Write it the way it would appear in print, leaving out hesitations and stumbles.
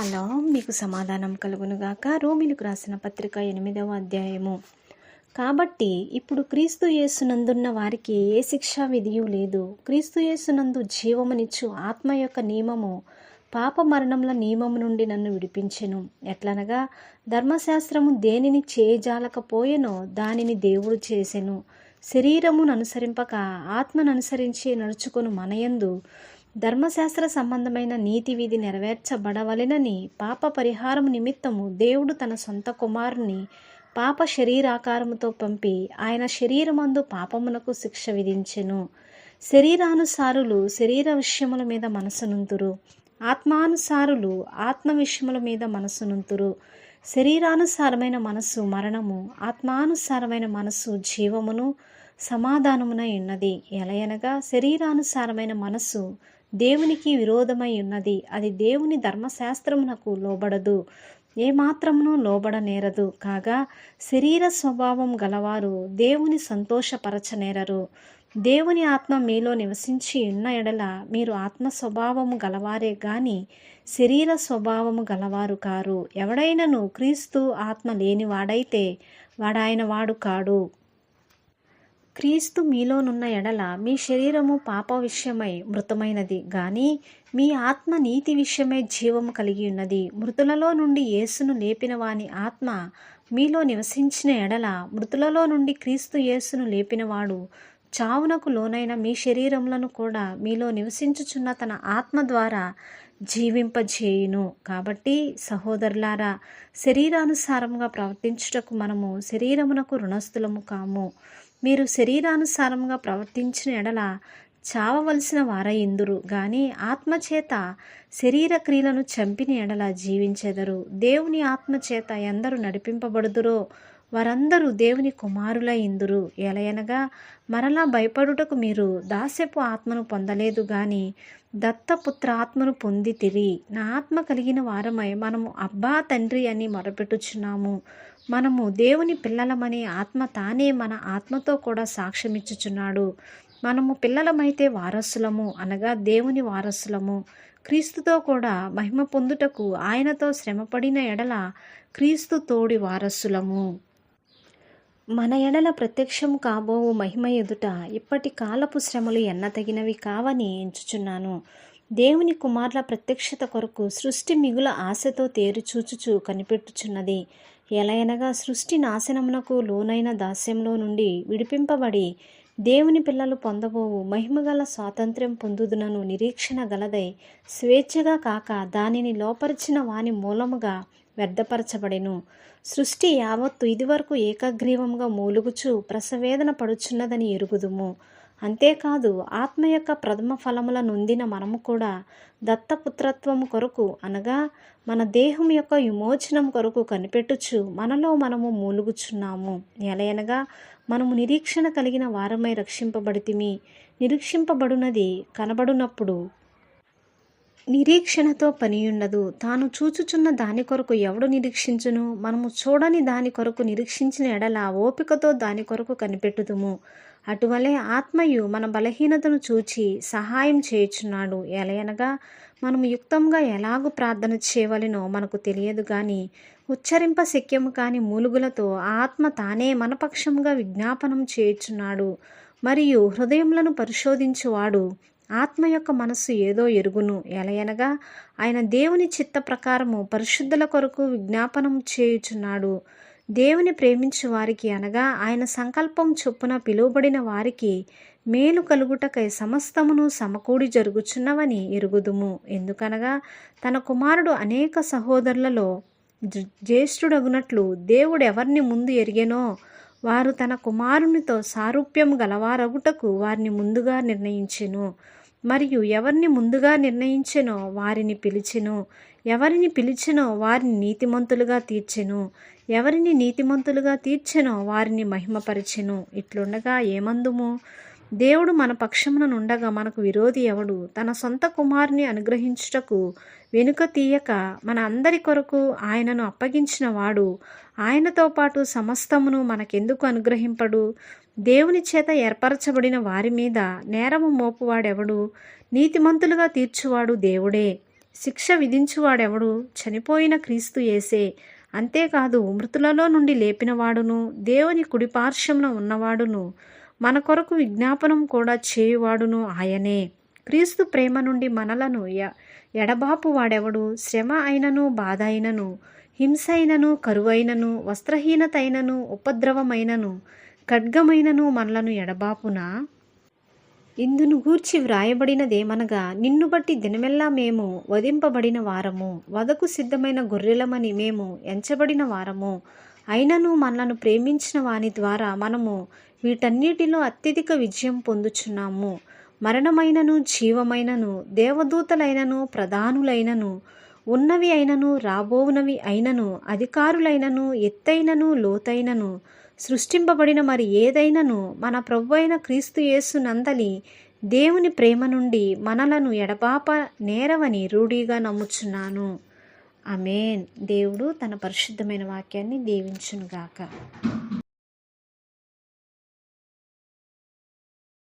Shalom మీకు సమాధానం కలుగునుగాక. రోమీలకు రాసిన పత్రిక 8వ అధ్యాయము. కాబట్టి ఇప్పుడు క్రీస్తు యేసునందున్న వారికి ఏ శిక్షా విధియు లేదు. క్రీస్తు యేసునందు జీవమునిచ్చు ఆత్మ యొక్క నియమము పాప మరణముల నియమము నుండి నన్ను విడిపించెను. ఎట్లనగా ధర్మశాస్త్రము దేనిని చేయజాలకపోయెనో దానిని దేవుడు చేసెను. శరీరమును అనుసరింపక ఆత్మను అనుసరించి నడుచుకొను మనయందు ధర్మశాస్త్ర సంబంధమైన నీతి విధి నెరవేర్చబడవలెనని పాప పరిహారము నిమిత్తము దేవుడు తన సొంత కుమారుని పాప శరీరాకారముతో పంపి ఆయన శరీరమందు పాపమునకు శిక్ష విధించెను. శరీరానుసారులు శరీర విషయముల మీద మనసునుంతురు, ఆత్మానుసారులు ఆత్మ విషయముల మీద మనసునుంతురు. శరీరానుసారమైన మనస్సు మరణము, ఆత్మానుసారమైన మనస్సు జీవమును సమాధానమునై ఉన్నది. ఎలయనగా శరీరానుసారమైన మనస్సు దేవునికి విరోధమై ఉన్నది. అది దేవుని ధర్మశాస్త్రమునకు లోబడదు, ఏమాత్రమును లోబడనేరదు. కాగా శరీర స్వభావం గలవారు దేవుని సంతోషపరచనేరరు. దేవుని ఆత్మ మీలో నివసించి ఉన్న ఎడల మీరు ఆత్మ స్వభావము గలవారే గాని శరీర స్వభావము గలవారు కారు. ఎవడైనను క్రీస్తు ఆత్మ లేనివాడైతే వాడాయన వాడు కాడు. క్రీస్తు మీలోనున్న ఎడల మీ శరీరము పాప విషయమై మృతమైనది గాని మీ ఆత్మ నీతి విషయమై జీవము కలిగి ఉన్నది. మృతులలో నుండి యేసును లేపిన వాని ఆత్మ మీలో నివసించిన ఎడల మృతులలో నుండి క్రీస్తు యేసును లేపినవాడు చావునకు లోనైన మీ శరీరములను కూడా మీలో నివసించుచున్న తన ఆత్మ ద్వారా జీవింపజేయును. కాబట్టి సహోదరులారా, శరీరానుసారంగా ప్రవర్తించుటకు మనము శరీరమునకు రుణస్థులము కాము. మీరు శరీరానుసారంగా ప్రవర్తించిన ఎడల చావవలసిన వారయిందురు గాని ఆత్మచేత శరీర క్రియలను చంపిన ఎడల జీవించెదరు. దేవుని ఆత్మచేత ఎందరు నడిపింపబడుదురో వారందరూ దేవుని కుమారులయిందురు. ఎలయనగా మరలా భయపడుటకు మీరు దాస్యపు ఆత్మను పొందలేదు గాని దత్తపుత్ర ఆత్మను పొందితిరి. నా ఆత్మ కలిగిన వారమై మనము అబ్బా తండ్రి అని మొరపెట్టుచున్నాము. మనము దేవుని పిల్లలమని ఆత్మ తానే మన ఆత్మతో కూడా సాక్ష్యమిచ్చుచున్నాడు. మనము పిల్లలమైతే వారసులము, అనగా దేవుని వారసులము. క్రీస్తుతో కూడా మహిమ పొందుటకు ఆయనతో శ్రమపడిన ఎడల క్రీస్తు తోడి వారసులము. మన ఎడల ప్రత్యక్షము కాబోవు మహిమ ఎదుట ఇప్పటి కాలపు శ్రమలు ఎన్నతగినవి కావని ఎంచుచున్నాను. దేవుని కుమారుల ప్రత్యక్షత కొరకు సృష్టి మిగుల ఆశతో తేరిచూచుచు కనిపెట్టుచున్నది. ఎలయనగా సృష్టి నాశనమునకు లోనైన దాస్యంలో నుండి విడిపింపబడి దేవుని పిల్లలు పొందబోవు మహిమగల స్వాతంత్ర్యం పొందుదునను నిరీక్షణ గలదై స్వేచ్ఛగా కాక దానిని లోపరిచిన వాని మూలముగా వ్యర్థపరచబడెను. సృష్టి యావత్తు ఇదివరకు ఏకగ్రీవంగా మూలుగుచు ప్రసవేదన పడుచున్నదని ఎరుగుదుము. అంతేకాదు ఆత్మ యొక్క ప్రథమ ఫలముల నొందిన మనము కూడా దత్తపుత్రత్వము కొరకు, అనగా మన దేహం యొక్క విమోచనం కొరకు కనిపెట్టుచు మనలో మనము మూలుగుచున్నాము. ఎలయనగా మనము నిరీక్షణ కలిగిన వారమై రక్షింపబడితిమి. నిరీక్షింపబడునది కనబడునప్పుడు నిరీక్షణతో పనియుండదు. తాను చూచుచున్న దాని కొరకు ఎవడు నిరీక్షించును? మనము చూడని దాని కొరకు నిరీక్షించిన ఎడల ఓపికతో దాని కొరకు కనిపెట్టుదుము. అటువలే ఆత్మయు మన బలహీనతను చూచి సహాయం చేయుచున్నాడు. ఎలయనగా మనము యుక్తంగా ఎలాగూ ప్రార్థన చేయవలెనో మనకు తెలియదు గాని ఉచ్చరింప శక్యము కాని మూలుగులతో ఆత్మ తానే మన పక్షముగా విజ్ఞాపనం చేయుచున్నాడు. మరియు హృదయములను పరిశోధించువాడు ఆత్మ యొక్క మనస్సు ఏదో ఎరుగును. ఎలయనగా ఆయన దేవుని చిత్త ప్రకారము పరిశుద్ధుల కొరకు విజ్ఞాపనం చేయుచున్నాడు. దేవుని ప్రేమించు వారికి, అనగా ఆయన సంకల్పం చొప్పున పిలువబడిన వారికి మేలు కలుగుటకై సమస్తమును సమకూడి జరుగుచున్నవని ఎరుగుదుము. ఎందుకనగా తన కుమారుడు అనేక సహోదరులలో జ్యేష్ఠుడగునట్లు దేవుడు ఎవరిని ముందు ఎరిగెనో వారు తన కుమారునితో సారూప్యము గలవారగుటకు వారిని ముందుగా నిర్ణయించెను. మరియు ఎవరిని ముందుగా నిర్ణయించెనో వారిని పిలిచెను. ఎవరిని పిలిచెనో వారిని నీతిమంతులుగా తీర్చెను. ఎవరిని నీతిమంతులుగా తీర్చెనో వారిని మహిమపరిచెను. ఇట్లుండగా ఏమందుము? దేవుడు మన పక్షమున నుండగా మనకు విరోధి ఎవడు? తన సొంత కుమారుని అనుగ్రహించుటకు వెనుక తీయక మన అందరి కొరకు ఆయనను అప్పగించిన వాడు ఆయనతో పాటు సమస్తమును మనకెందుకు అనుగ్రహింపడు? దేవుని చేత ఏర్పరచబడిన వారి మీద నేరము మోపువాడెవడు? నీతిమంతులుగా తీర్చువాడు దేవుడే. శిక్ష విధించువాడెవడు? చనిపోయిన క్రీస్తు యేసే. అంతేకాదు మృతులలో నుండి లేపినవాడును, దేవుని కుడిపార్శ్వమున ఉన్నవాడును, మన కొరకు విజ్ఞాపనం కూడా చేయువాడును ఆయనే. క్రీస్తు ప్రేమ నుండి మనలను ఎడబాపు వాడెవడు? శ్రమ అయినను, బాధ అయినను, హింస అయినను, కరువైనను, వస్త్రహీనత అయినను, ఉపద్రవమైనను, ఖడ్గమైనను మనలను ఎడబాపునా? ఇందును గూర్చి వ్రాయబడినదేమనగా, నిన్ను బట్టి దినమెల్లా మేము వధింపబడిన వారము, వధకు సిద్ధమైన గొర్రెలమని మేము ఎంచబడిన వారము. అయినను మనలను ప్రేమించిన వాని ద్వారా మనము వీటన్నిటిలో అత్యధిక విజయం పొందుచున్నాము. మరణమైనను, జీవమైనను, దేవదూతలైనను, ప్రధానులైనను, ఉన్నవి అయినను, రాబోవునవి అయినను, అధికారులైనను, ఎత్తైనను, లోతైనను, సృష్టింపబడిన మరి ఏదైనను మన ప్రభువైన క్రీస్తు యేసు నందలి దేవుని ప్రేమ నుండి మనలను ఎడబాప నేరవని రూఢిగా నమ్ముచున్నాను. ఆమేన్. దేవుడు తన పరిశుద్ధమైన వాక్యాన్ని దీవించునుగాక.